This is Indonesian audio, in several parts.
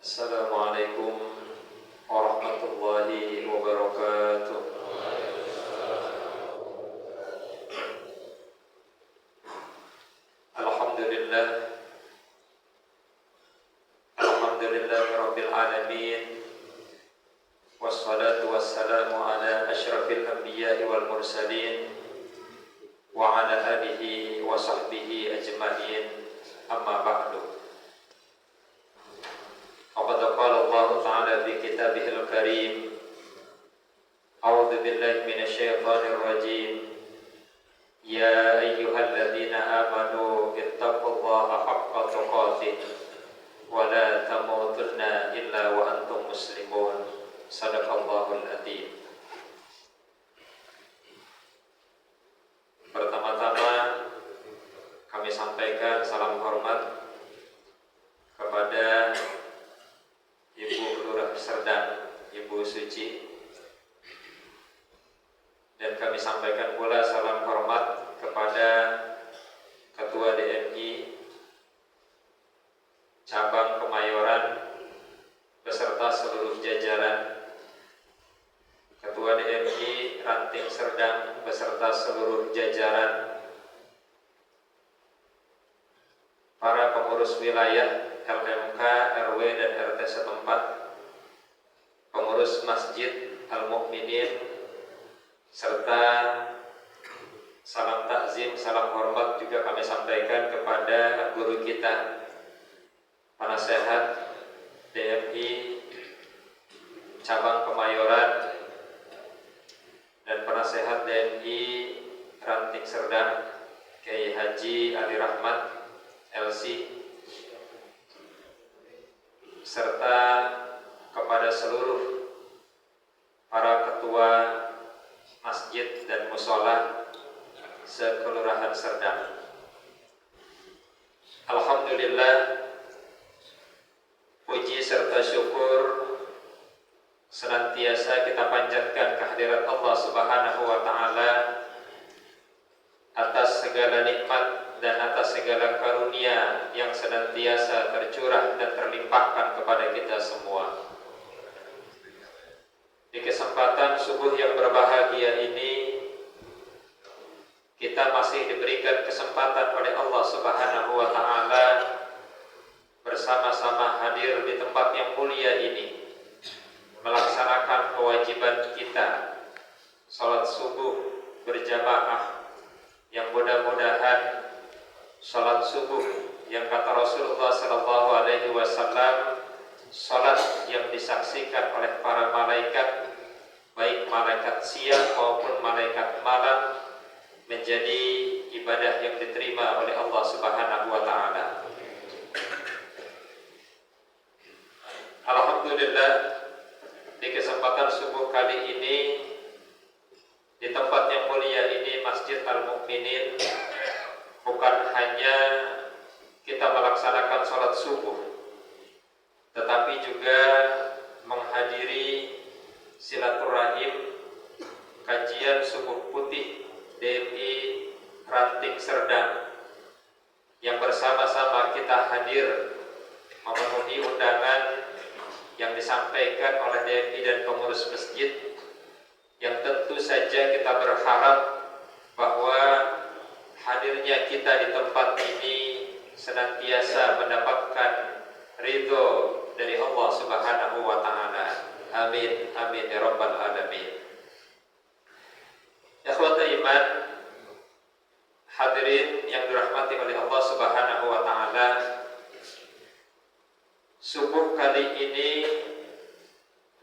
Assalamualaikum warahmatullahi wabarakatuh. Alhamdulillah, Rabbil alamin. Wassalatu wassalamu ala asyrafil anbiya'i wal mursalin wa ala alihi wa sahbihi ajma'in. Amma ba'du. Faqad qala Allah Ta'ala fi kitabihil karim. A'udzu billahi minasy syaithanir rajim. Ya ayyuhalladzina amanu ittaqullaha haqqa tuqatih wa la tamutunna illa wa antum muslimun. Shadaqallahul adzim. Pertama-tama kami sampaikan salam hormat kepada Ibu Lurah Serdang, Ibu Suci, dan kami sampaikan pula salam hormat kepada Ketua DMI Cabang Kemayoran beserta seluruh jajaran, Ketua DMI Ranting Serdang beserta seluruh jajaran, para pengurus wilayah LMK, RW, dan RT setempat, pengurus Masjid Al-Mukminin, serta salam takzim, salam hormat juga kami sampaikan kepada guru kita, penasehat DMI Cabang Kemayoran dan penasehat DMI Ranting Serdang, Kiai Haji Ali Rahmat LC, serta kepada seluruh para ketua masjid dan mushola sekelurahan Serdang. Alhamdulillah, puji serta syukur senantiasa kita panjatkan kehadirat Allah Subhanahu wa Ta'ala atas segala nikmat dan atas segala karunia yang senantiasa tercurah dan terlimpahkan kepada kita semua. Di kesempatan subuh yang berbahagia ini, kita masih diberikan kesempatan oleh Allah Subhanahu wa Ta'ala bersama-sama hadir di tempat yang mulia ini, melaksanakan kewajiban kita salat subuh berjamaah, yang mudah-mudahan salat subuh yang kata Rasulullah sallallahu alaihi wasallam, salat yang disaksikan oleh para malaikat, baik malaikat siang maupun malaikat malam, menjadi ibadah yang diterima oleh Allah Subhanahu wa Ta'ala. Alhamdulillah, di kesempatan subuh kali ini, di tempat yang mulia ini, Masjid Al-Mukminin, bukan hanya kita melaksanakan sholat subuh, tetapi juga menghadiri silaturahim kajian subuh putih DMI Ranting Serdang, yang bersama-sama kita hadir memenuhi undangan yang disampaikan oleh DMI dan pengurus masjid, yang tentu saja kita berharap bahwa hadirnya kita di tempat ini senantiasa mendapatkan ridho dari Allah Subhanahu wa Ta'ala. Amin, amin ya rabbal alamin. Ikhwatul iman, hadirin yang dirahmati oleh Allah Subhanahu wa Ta'ala, subuh kali ini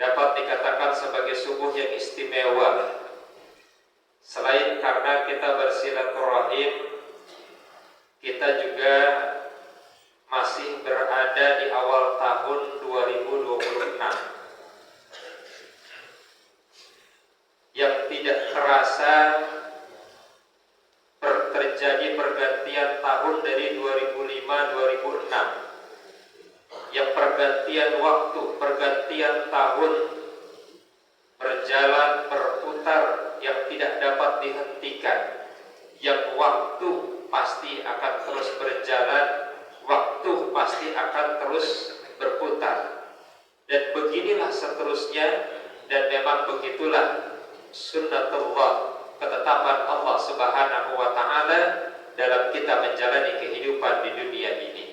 dapat dikatakan sebagai subuh yang istimewa. Selain karena kita bersilaturahim, kita juga masih berada di awal tahun 2026 yang tidak terasa terjadi pergantian tahun dari 2005-2006, yang pergantian waktu, pergantian tahun berjalan berputar yang tidak dapat dihentikan, yang waktu pasti akan terus berjalan, waktu pasti akan terus berputar. seterusnya. Dan memang begitulah sunnatullah, ketetapan Allah Subhanahu wa ta'ala dalam kita menjalani kehidupan di dunia ini.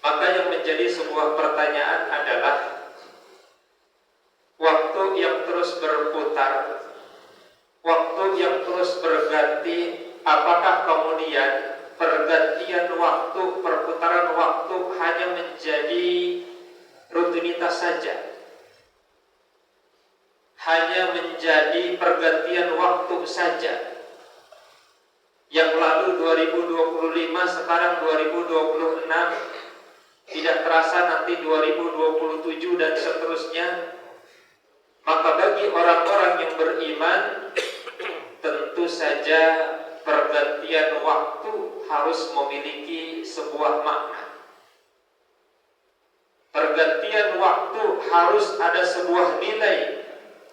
Maka yang menjadi sebuah pertanyaan adalah waktu yang terus berputar, waktu yang terus berganti, apakah kemudian pergantian waktu, perputaran waktu hanya menjadi rutinitas saja, hanya menjadi pergantian waktu saja? Yang lalu 2025, sekarang 2026, tidak terasa nanti 2027 dan seterusnya. Maka bagi orang-orang yang beriman, tentu saja pergantian waktu harus memiliki sebuah makna. Pergantian waktu harus ada sebuah nilai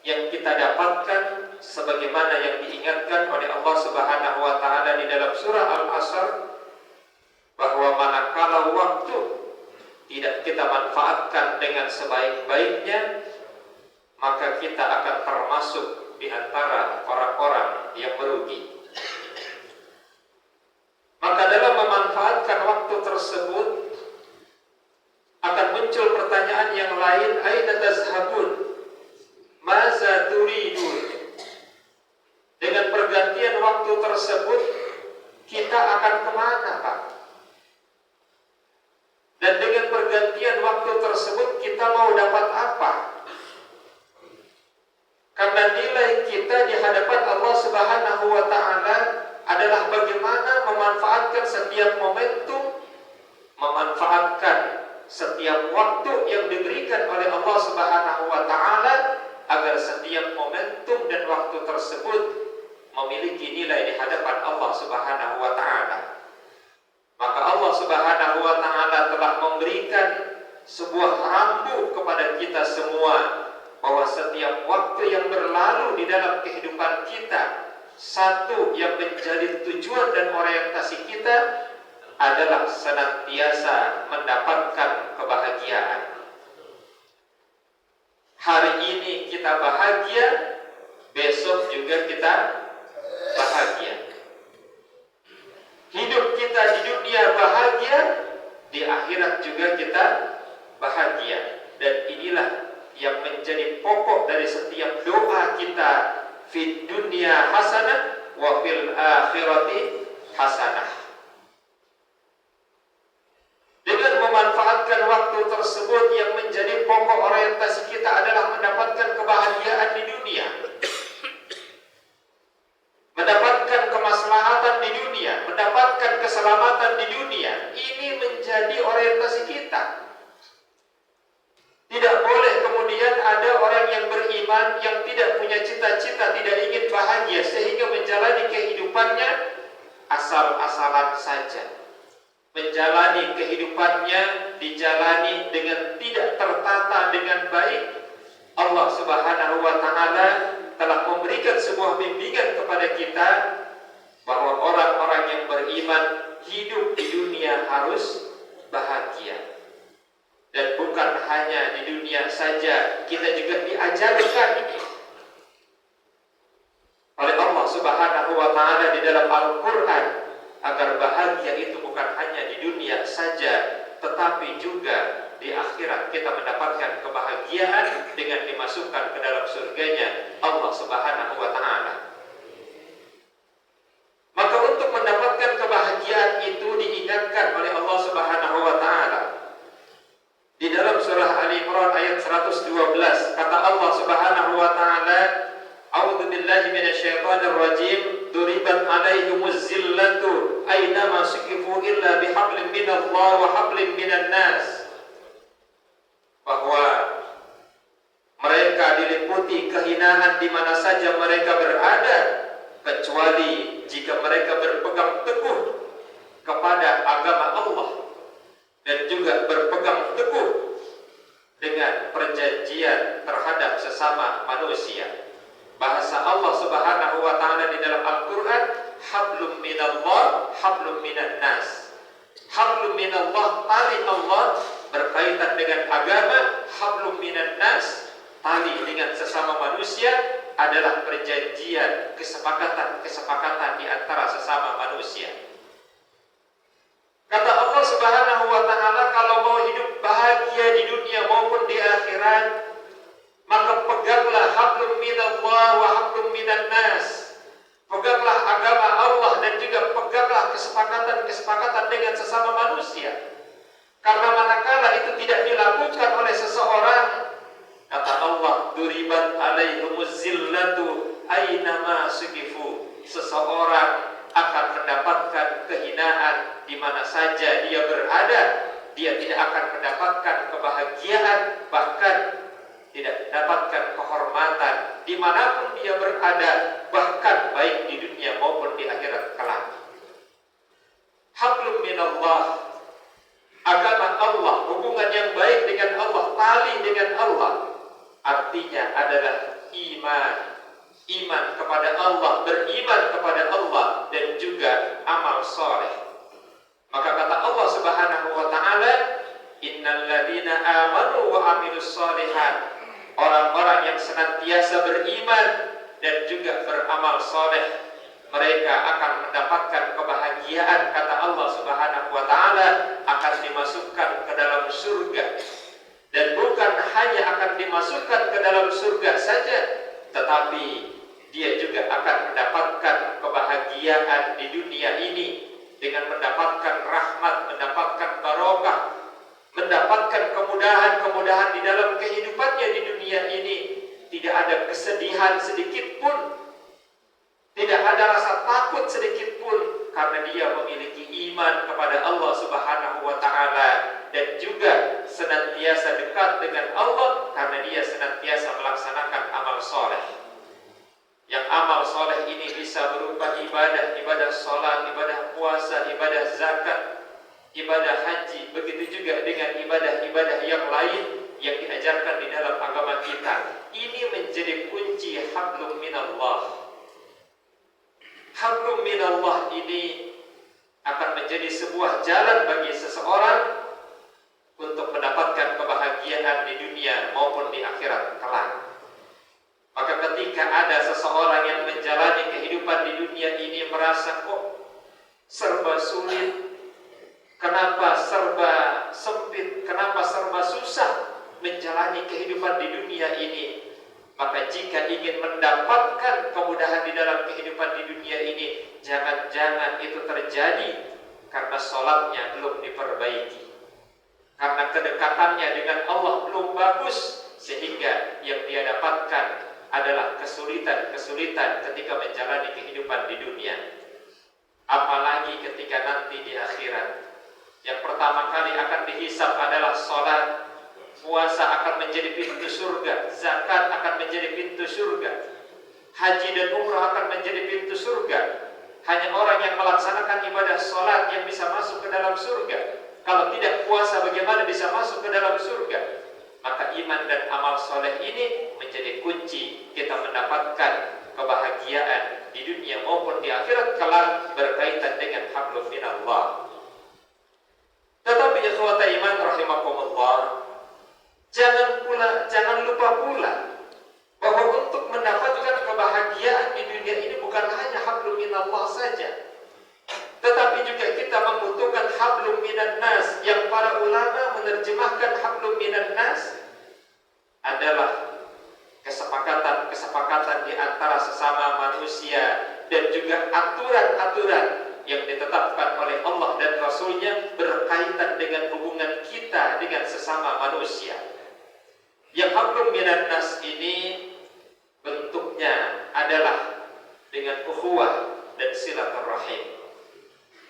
yang kita dapatkan, sebagaimana yang diingatkan oleh Allah Subhanahu wa ta'ala di dalam surah Al-Asr, bahwa manakala waktu tidak kita manfaatkan dengan sebaik-baiknya, maka kita akan termasuk di antara orang-orang yang merugi. Maka dalam memanfaatkan waktu tersebut akan muncul pertanyaan yang lain, aina tazhabun? Maza turidun? Dengan pergantian waktu tersebut kita akan kemana, Pak? Dan dengan pergantian waktu tersebut kita mau dapat apa? Karena nilai kita di hadapan Allah Subhanahu wa ta'ala adalah bagaimana memanfaatkan setiap momentum, memanfaatkan setiap waktu yang diberikan oleh Allah Subhanahu wa ta'ala, agar setiap momentum dan waktu tersebut memiliki nilai di hadapan Allah Subhanahu wa ta'ala. Maka Allah Subhanahu wa ta'ala telah memberikan sebuah rambu kepada kita semua, bahwa setiap waktu yang berlalu di dalam kehidupan kita, satu yang menjadi tujuan dan orientasi kita adalah senantiasa mendapatkan kebahagiaan. Hari ini kita bahagia, besok juga kita bahagia. Hidup kita di dunia bahagia, di akhirat juga kita bahagia. Dan inilah yang menjadi pokok dari setiap doa kita, fid dunya hasanah wa fil akhirati hasanah. Dengan memanfaatkan waktu tersebut, yang menjadi pokok orientasi kita adalah mendapatkan kebahagiaan di dunia, mendapatkan kemaslahatan di dunia, mendapatkan keselamatan di dunia. Ini menjadi orientasi kita. Tidak boleh kemudian ada orang yang beriman yang tidak punya cita-cita, tidak ingin bahagia, sehingga menjalani kehidupannya asal-asalan saja. Menjalani kehidupannya dijalani dengan tidak tertata dengan baik. Allah Subhanahu wa ta'ala telah memberikan sebuah bimbingan kepada kita, bahwa orang-orang yang beriman hidup di dunia harus bahagia. Dan bukan hanya di dunia saja, kita juga diajarkan oleh Allah Subhanahu wa ta'ala di dalam Al-Quran, agar bahagia itu bukan hanya di dunia saja, tetapi juga di akhirat kita mendapatkan kebahagiaan dengan dimasukkan ke dalam surganya Allah Subhanahu wa ta'ala. Maka untuk mendapatkan kebahagiaan itu diingatkan oleh Allah Subhanahu wa ta'ala di dalam surah Ali Imran ayat 112. Kata Allah Subhanahu wa ta'ala, a'udzu billahi minasyaitonir rajim, duribat 'alaihimuz zillatu aynama suqifu illa bihablin minallah wa hablin minan nas. Bahwa mereka diliputi kehinaan di mana saja mereka berada, kecuali jika mereka berpegang teguh kepada agama Allah dan juga berpegang teguh dengan perjanjian terhadap sesama manusia. Bahasa Allah Subhanahu wa ta'ala di dalam Al-Quran, hablum minallah, hablum minan nas. Hablum minallah, tali Allah berkaitan dengan agama. Hablum tali dengan sesama manusia adalah perjanjian, kesepakatan di antara sesama manusia. Kata Allah Subhanahu wa taala, kalau mau hidup bahagia di dunia maupun di akhirat, maka peganglah hablum minallah wa hablum minan nas. Peganglah agama Allah dan juga peganglah kesepakatan dengan sesama manusia. Karena manakala itu tidak dilakukan oleh seseorang, kata Allah, duribat alaihumuz zillatu ainama suqifu. Seseorang akan mendapatkan kehinaan di mana saja dia berada. Dia tidak akan mendapatkan kebahagiaan, bahkan tidak mendapatkan kehormatan dimanapun dia berada, bahkan baik di dunia maupun di akhirat kelak. Hablum minallah, agama Allah, hubungan yang baik dengan Allah, tali dengan Allah, artinya adalah iman kepada Allah, beriman kepada Allah, dan juga amal soleh. Maka kata Allah Subhanahu wa taala, innal ladzina amanu wa amilus sholihat, orang-orang yang senantiasa beriman dan juga beramal soleh, mereka akan mendapatkan kebahagiaan, kata Allah Subhanahu wa taala, akan dimasukkan ke dalam surga. Dan bukan hanya akan dimasukkan ke dalam surga saja, tetapi dia juga akan mendapatkan kebahagiaan di dunia ini dengan mendapatkan rahmat, mendapatkan barokah, mendapatkan kemudahan-kemudahan di dalam kehidupannya di dunia ini. Tidak ada kesedihan sedikit pun, tidak ada rasa takut sedikit pun, karena dia memiliki iman kepada Allah Subhanahu wa taala dan juga senantiasa dekat dengan Allah karena dia senantiasa melaksanakan amal soleh. Yang amal soleh ini bisa berupa ibadah sholat, ibadah puasa, ibadah zakat, ibadah haji, begitu juga dengan ibadah-ibadah yang lain yang diajarkan di dalam agama kita. Ini menjadi kunci hablum minallah. Hablum minallah ini akan menjadi sebuah jalan bagi seseorang untuk mendapatkan kebahagiaan di dunia maupun di akhirat kelak. Maka ketika ada seseorang yang menjalani kehidupan di dunia ini merasa kok serba sulit, kenapa serba sempit, kenapa serba susah menjalani kehidupan di dunia ini, maka jika ingin mendapatkan kemudahan di dalam kehidupan di dunia ini, jangan-jangan itu terjadi karena sholatnya belum diperbaiki, karena kedekatannya dengan Allah belum bagus, sehingga yang dia dapatkan adalah kesulitan-kesulitan ketika menjalani kehidupan di dunia. Apalagi ketika nanti di akhirat, yang pertama kali akan dihisab adalah sholat, puasa akan menjadi pintu surga, zakat akan menjadi pintu surga, haji dan umrah akan menjadi pintu surga. Hanya orang yang melaksanakan ibadah sholat yang bisa masuk ke dalam surga. Kalau tidak puasa, bagaimana bisa masuk ke dalam surga? Maka iman dan amal soleh ini menjadi kunci kita mendapatkan kebahagiaan di dunia maupun di akhirat kelak berkaitan dengan hablum minallah. Tetapi ikhwata iman rahimakumullah, jangan lupa pula bahwa untuk mendapatkan kebahagiaan di dunia ini bukan hanya hablum minallah saja, tetapi juga kita membutuhkan hablum minan nas. Yang para ulama menerjemahkan hablum minan nas adalah kesepakatan di antara sesama manusia dan juga aturan-aturan yang ditetapkan oleh Allah dan Rasul-Nya berkaitan dengan hubungan kita dengan sesama manusia. Yang hablum minan nas ini bentuknya adalah dengan ukhuwah dan silaturahim,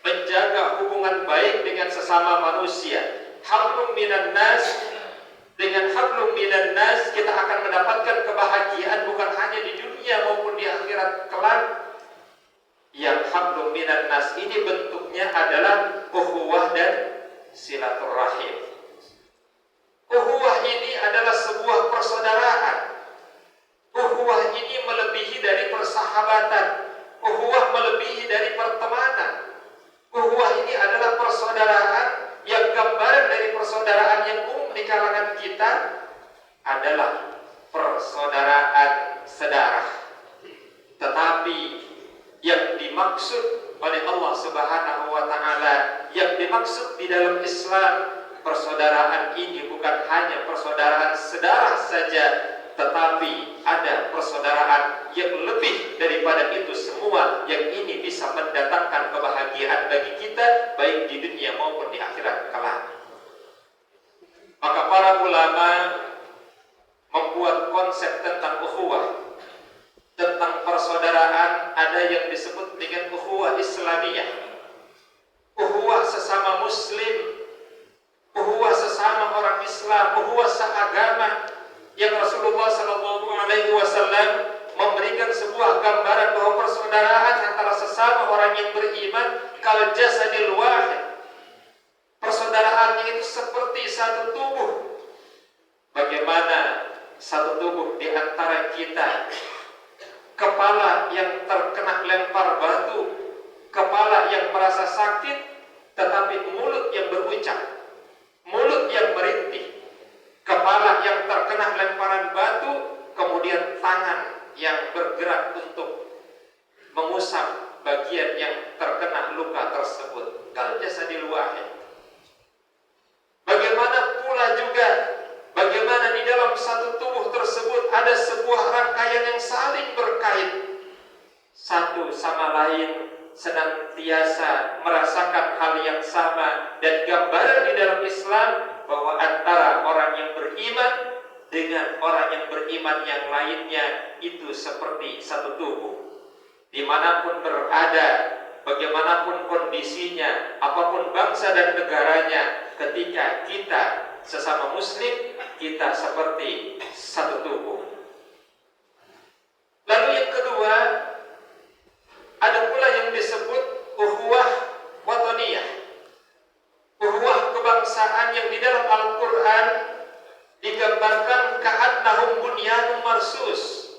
menjaga hubungan baik dengan sesama manusia. Hablum minan nas, dengan hablum minan nas kita akan mendapatkan kebahagiaan bukan hanya di dunia maupun di akhirat kelak. Yang hablum minan nas ini bentuknya adalah ukhuwah dan silaturahim. Ukhuwah ini adalah sebuah persaudaraan. Ukhuwah ini melebihi dari persahabatan. Ukhuwah melebihi dari pertemanan. Ukhuwah ini adalah persaudaraan yang gambaran dari persaudaraan yang umum di kalangan kita adalah persaudaraan sedarah. Tetapi yang dimaksud oleh Allah Subhanahu wa taala, yang dimaksud di dalam Islam, persaudaraan ini bukan hanya persaudaraan sedarah saja, tetapi ada persaudaraan yang lebih daripada itu semua, yang ini bisa mendatangkan kebahagiaan bagi kita baik di dunia maupun di akhirat kelak. Maka para ulama membuat konsep tentang ukhuwah, tentang persaudaraan. Ada yang disebut dengan ukhuwah Islamiyah, ukhuwah sesama muslim, ukhuwah sesama orang Islam, ukhuwah seagama, yang Rasulullah SAW memberikan sebuah gambaran bahwa persaudaraan antara sesama orang yang beriman kal jasadil wahid. Persaudaraannya itu seperti satu tubuh. Bagaimana satu tubuh di antara kita? Kepala yang terkena lempar batu, kepala yang merasa sakit, tetapi mulut yang berucap, mulut yang merintih. Kepala yang terkena lemparan batu, kemudian tangan yang bergerak untuk mengusap bagian yang terkena luka tersebut. Kal jasadil wahid. Bagaimana pula juga, bagaimana di dalam satu tubuh tersebut ada sebuah rangkaian yang saling berkait, satu sama lain senantiasa merasakan hal yang sama. Dan gambaran di dalam Islam bahwa antara orang yang beriman dengan orang yang beriman yang lainnya itu seperti satu tubuh. Dimanapun berada, bagaimanapun kondisinya, apapun bangsa dan negaranya, ketika kita sesama muslim, kita seperti satu tubuh. Lalu yang kedua, ada pula yang disebut ukhuwah wataniyah, ukhuwah kebangsaan, yang di dalam Al-Quran digambarkan ka'annahum bunyanun marsus,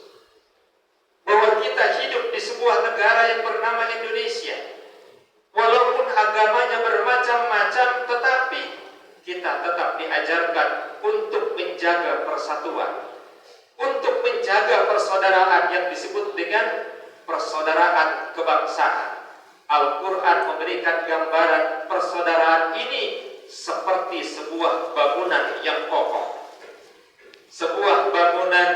bahwa kita hidup di sebuah negara yang bernama Indonesia. Walaupun agamanya bermacam-macam, tetapi kita tetap diajarkan untuk menjaga persatuan, untuk menjaga persaudaraan yang disebut dengan persaudaraan kebangsaan. Al-Quran memberikan gambaran persaudaraan ini seperti sebuah bangunan yang kokoh. Sebuah bangunan,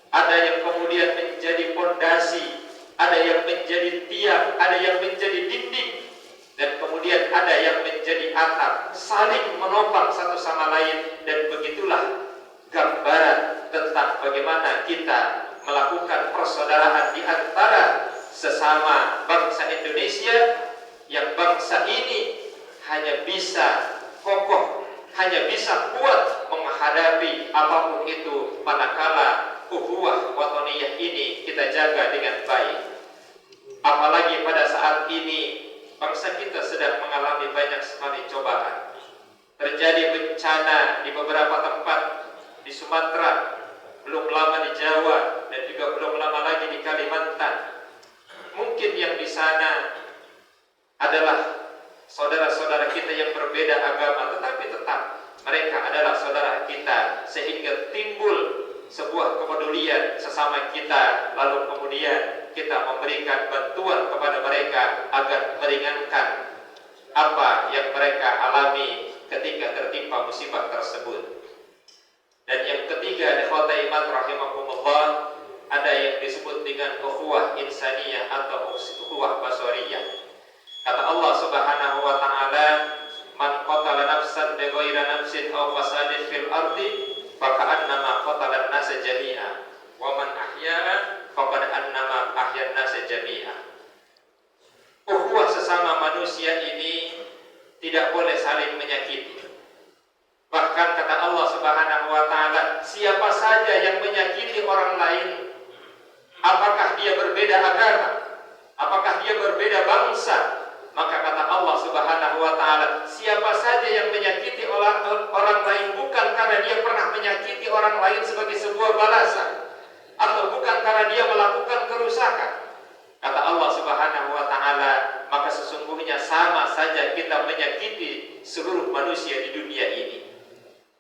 ada yang kemudian menjadi pondasi, ada yang menjadi tiang, ada yang menjadi dinding, dan kemudian ada yang menjadi atap, saling menopang satu sama lain. Dan begitulah gambaran tentang bagaimana kita melakukan persaudaraan di antara sesama bangsa Indonesia, yang bangsa ini hanya bisa kokoh, hanya bisa kuat menghadapi apapun itu manakala ukhuwah wataniyah ini kita jaga dengan baik. Apalagi pada saat ini bangsa kita sedang mengalami banyak sekali cobaan. Terjadi bencana di beberapa tempat di Sumatera, belum lama di Jawa, dan juga belum lama lagi di Kalimantan. Mungkin yang di sana adalah saudara-saudara kita yang berbeda agama, tetapi tetap mereka adalah saudara kita, sehingga timbul sebuah kepedulian sesama kita, lalu kemudian kita memberikan bantuan kepada mereka agar meringankan apa yang mereka alami ketika tertimpa musibah tersebut. Dan yang ketiga, ikhwatai iman rahimakumullah, ada yang disebut dengan ukhuwah insaniyah atau ukhuwah basariyah. Kata Allah Subhanahu wa taala, man qatala nafsan bighairi nafsin aw fasadin fil ardi faka'annama qatala an-nasa jami'a wa man ahya'a faqad annama ahya an-nasa jami'a. Ukhuwah sesama manusia ini tidak boleh saling menyakiti. Bahkan kata Allah Subhanahu wa taala, siapa saja yang menyakiti orang lain, apakah dia berbeda agama, apakah dia berbeda bangsa, maka kata Allah Subhanahu wa taala, siapa saja yang menyakiti orang lain bukan karena dia pernah menyakiti orang lain sebagai sebuah balasan, atau bukan karena dia melakukan kerusakan, kata Allah Subhanahu wa taala, maka sesungguhnya sama saja kita menyakiti seluruh manusia di dunia ini.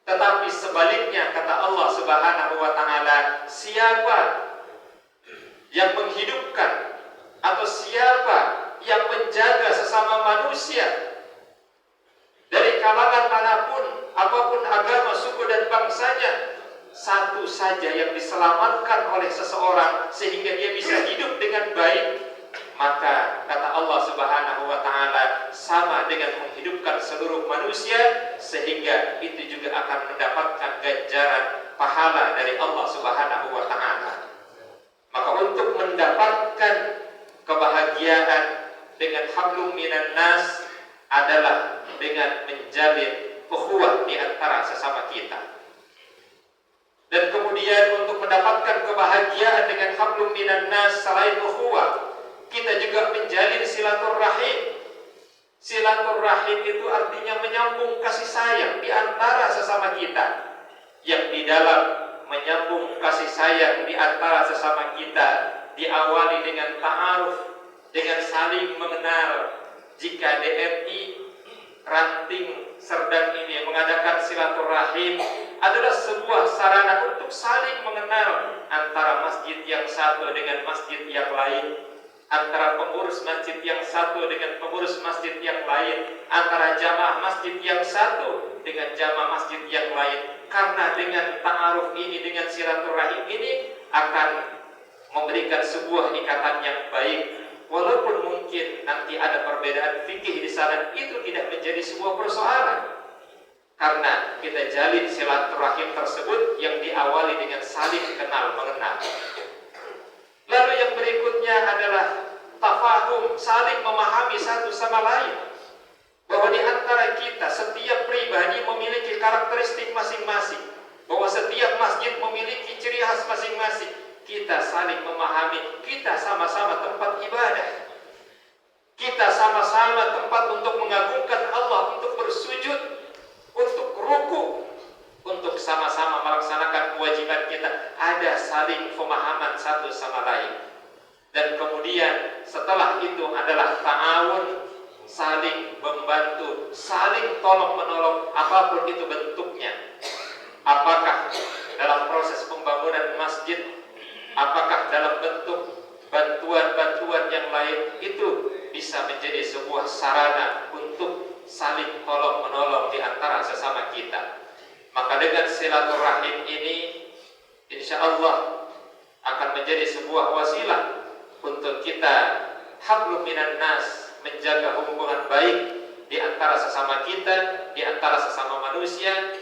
Tetapi Tetapi sebaliknya kata Allah Subhanahu wa taala, siapa yang menghidupkan atau siapa yang menjaga sesama manusia dari kalangan manapun, apapun agama, suku dan bangsanya, satu saja yang diselamatkan oleh seseorang sehingga dia bisa hidup dengan baik, maka kata Allah Subhanahu wa taala sama dengan menghidupkan seluruh manusia, sehingga itu juga akan mendapatkan ganjaran pahala dari Allah Subhanahu wa taala. Maka untuk mendapatkan kebahagiaan dengan hablum minan nas adalah dengan menjalin ukhuwah di antara sesama kita. Dan kemudian untuk mendapatkan kebahagiaan dengan hablum minan nas selain ukhuwah, kita juga menjalin silaturahim. Silaturahim itu artinya menyambung kasih sayang di antara sesama kita. Yang di dalam menyambung kasih sayang di antara sesama kita diawali dengan ta'aruf, dengan saling mengenal. Jika DMI Ranting Serdang ini mengadakan silaturahim, adalah sebuah sarana untuk saling mengenal antara masjid yang satu dengan masjid yang lain, antara pengurus masjid yang satu dengan pengurus masjid yang lain, antara jamaah masjid yang satu dengan jamaah masjid yang lain. Karena dengan ta'aruf ini, dengan silaturahim ini akan memberikan sebuah ikatan yang baik. Walaupun mungkin nanti ada perbedaan fikih di sana, itu tidak menjadi sebuah persoalan. Karena kita jalin silaturahim tersebut yang diawali dengan saling kenal mengenal. Lalu yang berikutnya adalah tafahum, saling memahami satu sama lain. Bahwa di antara kita setiap pribadi memiliki karakteristik masing-masing, bahwa setiap masjid memiliki ciri khas masing-masing. Kita saling memahami, kita sama-sama tempat ibadah, kita sama-sama tempat untuk mengagungkan Allah, untuk bersujud, untuk ruku, untuk sama-sama melaksanakan kewajiban kita. Ada saling pemahaman satu sama lain. Dan kemudian setelah itu adalah ta'awun, saling membantu, saling tolong menolong, apapun itu bentuknya. Apakah dalam proses pembangunan masjid, apakah dalam bentuk bantuan-bantuan yang lain, itu bisa menjadi sebuah sarana untuk saling tolong menolong di antara sesama kita. Maka dengan silaturahim ini, insya Allah akan menjadi sebuah wasilah untuk kita hablum minan nas, menjaga hubungan baik di antara sesama kita, di antara sesama manusia.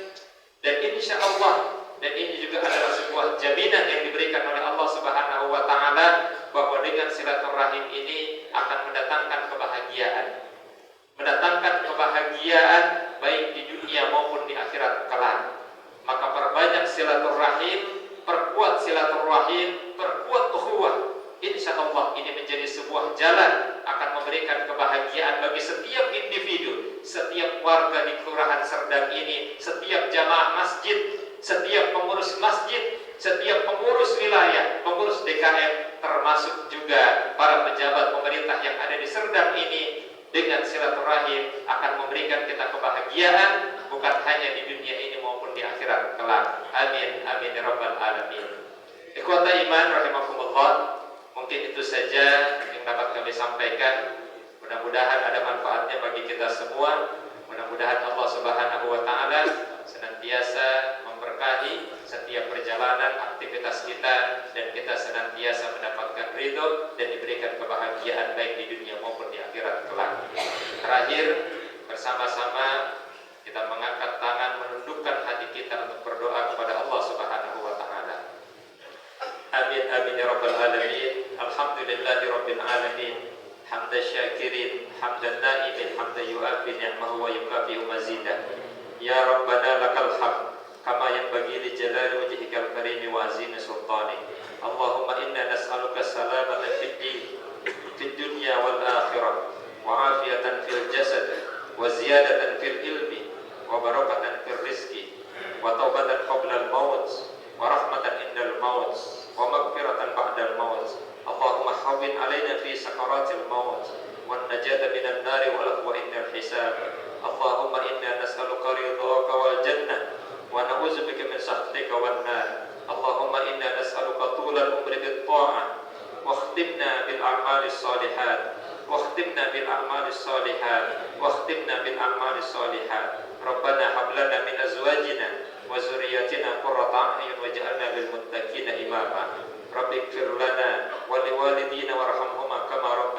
Dan insya Allah, dan ini juga adalah sebuah jaminan yang diberikan oleh Allah Subhanahu wa taala, bahwa dengan silaturahim ini akan mendatangkan kebahagiaan. Mendatangkan kebahagiaan baik di dunia maupun di akhirat kelak. Maka perbanyak silaturahim, perkuat silaturahim, perkuat ukhuwah. Insya Allah ini menjadi sebuah jalan akan memberikan kebahagiaan bagi setiap individu, setiap warga di Kelurahan Serdang ini, setiap jamaah masjid, setiap pengurus masjid, setiap pengurus wilayah, pengurus DKM, termasuk juga para pejabat pemerintah yang ada di Serdang ini. Dengan silaturahim akan memberikan kita kebahagiaan, bukan hanya di dunia ini maupun di akhirat kelak. Amin, amin ya rabbal alamin. Ikhwata iman rahimakumullah, mungkin itu saja yang dapat kami sampaikan. Mudah-mudahan ada manfaatnya bagi kita semua. Mudah-mudahan Allah Subhanahu wa taala senantiasa memberkahi setiap perjalanan aktivitas kita, dan kita senantiasa mendapatkan ridho dan diberikan kebahagiaan baik di dunia maupun di akhirat kelak. Terakhir, bersama-sama kita mengangkat tangan, menundukkan hati kita untuk berdoa kepada Allah Subhanahu wa taala. Amin, amin ya rabbal alamin. Alhamdulillahi rabbil alamin. Hamdan syakirin, hamdan na'imin, hamdan yu'afi ni'mahu wa yukafi'u mazidah. Ya Rabbana lakal hamd kama yanbaghi li jalali wajhikal karim wa azimi sultanik. Allahumma inna nas'aluka salamatan fid din, fid dunya wal akhirah, wa afiyatan fil jasad, wa ziyadatan fil ilmi, wa barakatan fil rizqi, wa taubatan qabla al maut, wa rahmatan indal maut, wa maghfiratan ba'da al maut. Allahumma hawwin alaina fi sakaratil maut, wa najata minan nari wal afwa indal hisab. Allahumma inna nas'aluka ridhaka wal jannah, wa na'udzu والنار. اللهم إنا نسألك طول العمر بالطاعة، واختمنا بالأعمال الصالحات، واختمنا بالأعمال الصالحات، واختمنا بالأعمال الصالحات. ربنا هب لنا من أزواجنا وذرياتنا قرة أعين واجعلنا للمتقين إماما. رب اغفر لنا ولوالدينا وارحمهما كما ربنا